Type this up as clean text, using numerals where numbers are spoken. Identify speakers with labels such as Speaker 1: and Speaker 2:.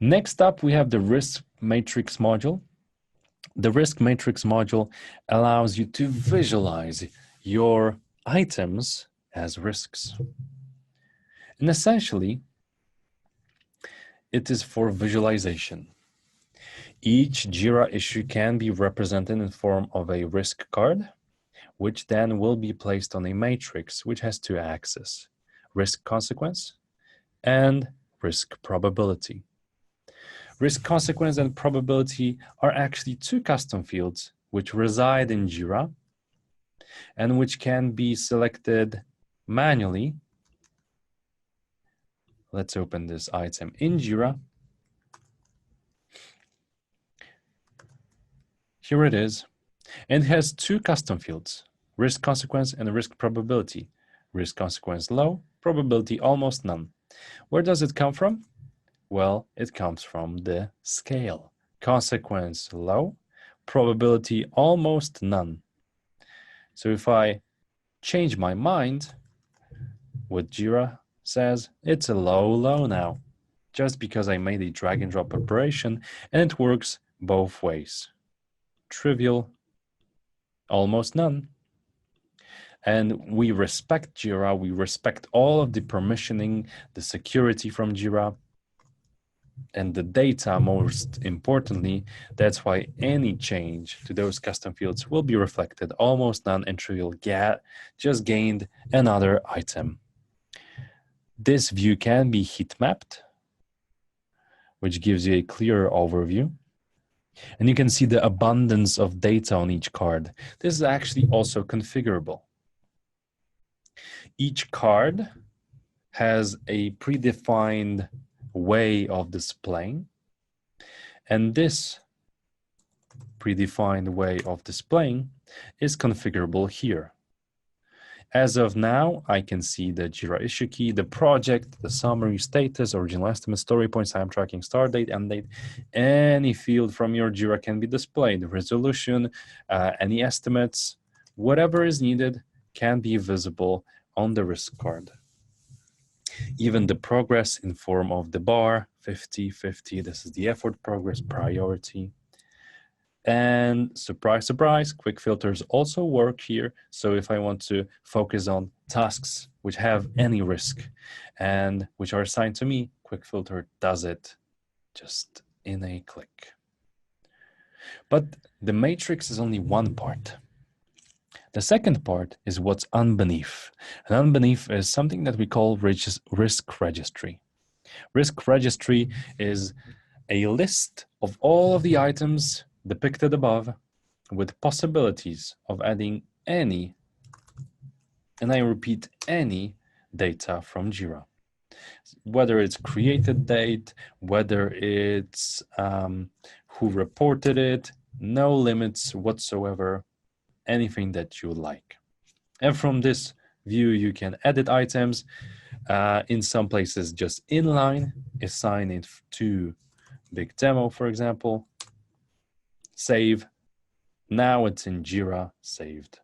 Speaker 1: Next up, we have the risk matrix module. The risk matrix module allows you to visualize your items as risks. And essentially, it is for visualization. Each Jira issue can be represented in the form of a risk card, which then will be placed on a matrix which has two axes: risk consequence and risk probability. Risk consequence and probability are actually two custom fields which reside in Jira and which can be selected manually. Let's open this item in Jira. Here it is. And it has two custom fields: risk consequence and risk probability. Risk consequence low, probability almost none. Where does it come from? Well, it comes from the scale. Consequence low, probability almost none. So if I change my mind, what Jira says, it's a low now, just because I made a drag and drop operation, and it works both ways. Trivial, almost none. And we respect Jira, we respect all of the permissioning, the security from Jira, and the data most importantly. That's why any change to those custom fields will be reflected. Almost none and trivial just gained another item. This view can be heat mapped, which gives you a clearer overview. And you can see the abundance of data on each card. This is actually also configurable. Each card has a predefined way of displaying, and this predefined way of displaying is configurable here. As of now, I can see the Jira issue key, the project, the summary, status, original estimate, story points, time tracking, start date, end date. Any field from your Jira can be displayed. Resolution, any estimates, whatever is needed can be visible on the risk card. Even the progress in form of the bar, 50, 50, this is the effort progress priority. And surprise, surprise, quick filters also work here. So if I want to focus on tasks which have any risk and which are assigned to me, quick filter does it just in a click. But the matrix is only one part. The second part is what's underneath. And underneath is something that we call risk registry. Risk registry is a list of all of the items depicted above with possibilities of adding any, and I repeat, any data from Jira. Whether it's created date, whether it's who reported it, no limits whatsoever, anything that you like. And from this view, you can edit items. In some places, just inline, assign it to big demo, for example. Save. Now it's in Jira, saved.